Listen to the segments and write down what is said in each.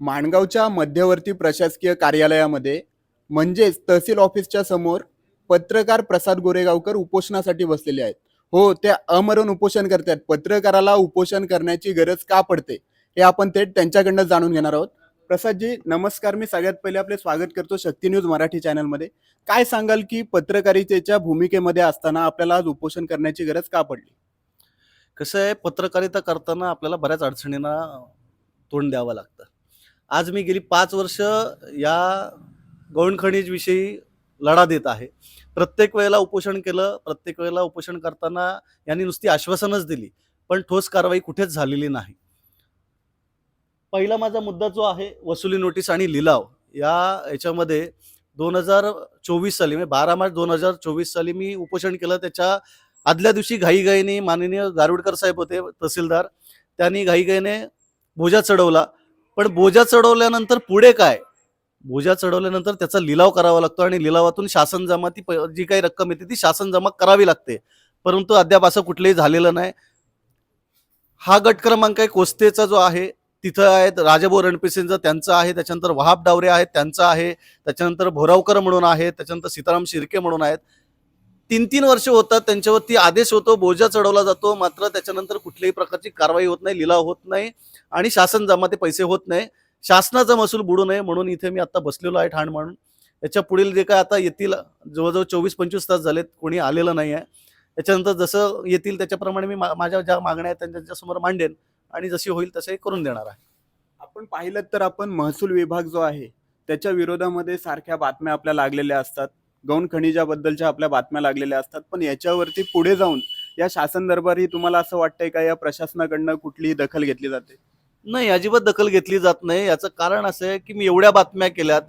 माणगावच्या मध्यवर्ती प्रशासकीय कार्यालयामध्ये म्हणजेच तहसील ऑफिसच्या समोर पत्रकार प्रसाद गोरेगावकर उपोषणासाठी बसलेले आहेत. हो, ते अमरण उपोषण करतात. पत्रकाराला उपोषण करण्याची गरज का पडते हे आपण थेट त्यांच्याकडनं जाणून घेणार आहोत. प्रसादजी नमस्कार. मी सगळ्यात पहिले आपले स्वागत करतो शक्ती न्यूज मराठी चॅनलमध्ये. काय सांगाल की पत्रकारितेच्या भूमिकेमध्ये असताना आपल्याला आज उपोषण करण्याची गरज का पडली? कसं आहे, पत्रकारिता करताना आपल्याला बऱ्याच अडचणींना तोंड द्यावं लागतं. आज मी गेली 5 वर्ष या गौण खनिजविषयी लढा देत आहे. प्रत्येक वेळेला उपोषण केलं, प्रत्येक वेळेला उपोषण करताना यांनी नुसती आश्वासनच दिली, पण ठोस कारवाई कुठेच झालेली नाही. पहिला माझा मुद्दा जो आहे वसुली नोटीस आणि लिलाव याच्यामध्ये 2024 साली म्हणजे 12 मार्च 2024 साली मी उपोषण केलं. त्याच्या आदल्या दिवशी घाईघाईने माननीय गारुडकर साहेब होते तहसीलदार, त्यांनी घाईघाईने बोजा चढवला. पण बोजा चढवल्यानंतर पुढे काय? बोजा चढवल्यानंतर त्याचा लिलाव करावा लागतो आणि लिलावातून शासन जमा जी काही रक्कम येते ती शासन जमा करावी लागते. परंतु अद्याप असं कुठलंही झालेलं नाही. हा गट क्रमांक आहे कोस्तेचा जो आहे तिथं आहेत राजाभाऊ रणपिसेंचा, त्यांचा आहे. त्याच्यानंतर वहाब डावरे आहेत, त्यांचा आहे. त्याच्यानंतर भोरावकर म्हणून आहेत. त्याच्यानंतर सीताराम शिर्के म्हणून आहेत. 3-3 वर्ष होतात, त्यांच्यावरती आदेश होतो, बोजा चढवला जातो, मात्र त्याच्यानंतर कुठल्याही प्रकारची कारवाई होत नाही, लिलाव होत नाही आणि शासन जमा ते पैसे होत नाही. शासनाचा महसूल बुडू नये म्हणून इथे मी आता बसलेलो आहे ठाण मांडून. याच्या पुढील जे काय आता येतील, जवळजवळ 24-25 तास झालेत, कोणी आलेलं नाही आहे. त्याच्यानंतर जसं येतील त्याच्याप्रमाणे मी माझ्या ज्या मागण्या आहेत त्यांच्यासमोर मांडेन आणि जशी होईल तसे करून देणार आहे. आपण पाहिलं तर आपण महसूल विभाग जो आहे त्याच्या विरोधामध्ये सारख्या बातम्या आपल्या लागलेल्या असतात. गौण खनिजाबद्दलच्या आपल्या बातम्या लागलेल्या असतात. पण याच्यावरती पुढे जाऊन या शासन दरबारी तुम्हाला असं वाटतंय का या प्रशासनाकडनं कुठलीही दखल घेतली जाते? नाही, अजिबात दखल घेतली जात नाही. याचं कारण असं आहे की मी एवढ्या बातम्या केल्यात.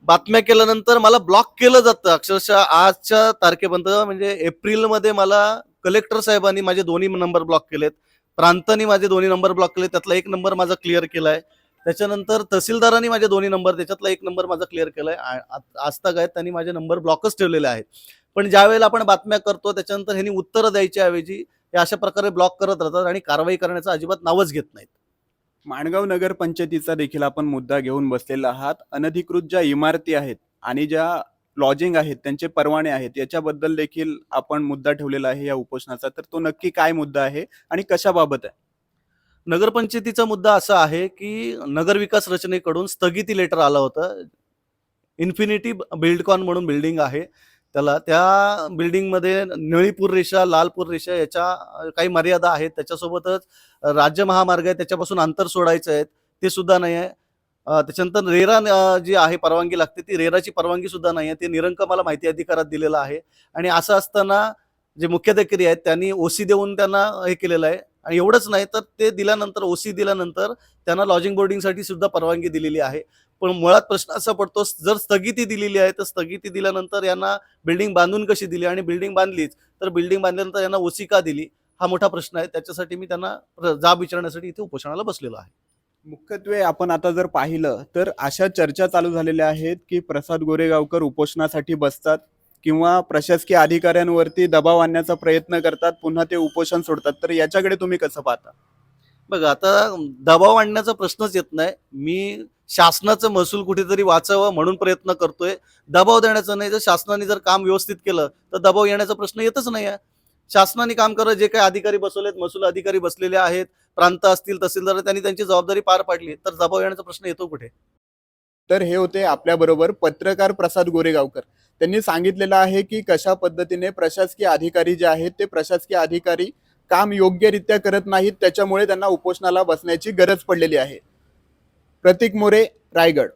बातम्या केल्यानंतर मला ब्लॉक केलं जातं. अक्षरशः आजच्या तारखेपर्यंत म्हणजे एप्रिलमध्ये मला कलेक्टर साहेबांनी माझे दोन्ही नंबर ब्लॉक केलेत. प्रांतांनी माझे दोन्ही नंबर ब्लॉक केले. त्यातला एक नंबर माझा क्लिअर केलाय. त्याच्यानंतर तहसीलदारांनी माझे दोन्ही नंबर, त्याच्यातला एक नंबर माझा क्लिअर केलाय. आजतक आहेत त्यांनी माझे नंबर ब्लॉकच ठेवलेले आहेत. पण ज्या वेळेला आपण बातम्या करतो त्याच्यानंतर ह्यांनी उत्तरं द्यायच्या ऐवजी हे अशा प्रकारे ब्लॉक करत राहतात आणि कारवाई करण्याचं अजिबात नावच घेत नाहीत. माणगाव नगर पंचायतीचा देखील आपण मुद्दा घेऊन बसलेला आहात. अनधिकृत ज्या इमारती आहेत आणि ज्या लॉजिंग आहेत त्यांचे परवाने आहेत याच्याबद्दल देखील आपण मुद्दा ठेवलेला आहे या उपोषणाचा. तर तो नक्की काय मुद्दा आहे आणि कशाबाबत आहे? नगरपंचायतीचा मुद्दा असा आहे की नगरविकास रचनेकडून स्थगिती लेटर आलं होतं. इन्फिनिटी बिल्डकॉन म्हणून बिल्डिंग आहे. त्या बिल्डिंगमध्ये निळीपूर रेषा, लालपूर रेषा याच्या काही मर्यादा आहेत. त्याच्यासोबतच राज्य महामार्ग आहे, त्याच्यापासून अंतर सोडायचं आहे, ते सुद्धा नाही आहे. त्याच्यानंतर रेरा जी आहे परवानगी लागते, ती रेराची परवानगी सुद्धा नाही आहे. ते निरंक मला माहिती अधिकारात दिलेलं आहे. आणि असं असताना जे मुख्याधिकारी आहेत त्यांनी ओसी देऊन त्यांना हे केलेलं आहे. आणि एवढंच नाही तर ते दिल्यानंतर, ओसी दिल्यानंतर त्यांना लॉजिंग बोर्डिंगसाठी सुद्धा परवानगी दिलेली आहे. पण मुळात प्रश्न असा पडतो, जर स्थगिती दिलेली आहे तर स्थगिती दिल्यानंतर यांना बिल्डिंग बांधून कशी दिली आणि बिल्डिंग बांधलीच तर बिल्डिंग बांधल्यानंतर यांना ओसी का दिली, हा मोठा प्रश्न आहे. त्याच्यासाठी मी त्यांना जाब विचारण्यासाठी इथे उपोषणाला बसलेलो आहे. मुख्यत्वे आपण आता जर पाहिलं तर अशा चर्चा चालू झालेल्या आहेत की प्रसाद गोरेगावकर उपोषणासाठी बसतात किंवा प्रशासकीय अधिकाऱ्यांवरती दबाव आणण्याचा प्रयत्न करतात, पुन्हा ते उपोषण सोडतात. तर याच्याकडे तुम्ही कसं पाहता? बघा, आता दबाव आणण्याचा प्रश्नच येत नाही. मी शासनाचं महसूल कुठेतरी वाचावं म्हणून प्रयत्न करतोय. दबाव देण्याचा नाही. जर शासनाने जर काम व्यवस्थित केलं तर दबाव येण्याचा प्रश्न येतच नाही आहे. शासनाने काम करत जे काही अधिकारी बसवलेत, महसूल अधिकारी बसलेले आहेत, प्रांत असतील, तहसीलदार, त्यांनी त्यांची जबाबदारी पार पाडली तर दबाव येण्याचा प्रश्न येतो कुठे? तर हे होते आपल्याबरोबर पत्रकार प्रसाद गोरेगावकर. त्यांनी सांगितलेलं आहे की कशा पद्धतीने प्रशासकीय अधिकारी जे आहेत ते प्रशासकीय अधिकारी काम योग्यरित्या करत नाहीत, त्याच्यामुळे त्यांना उपोषणाला बसण्याची गरज पडलेली आहे. प्रतीक मोरे, रायगड.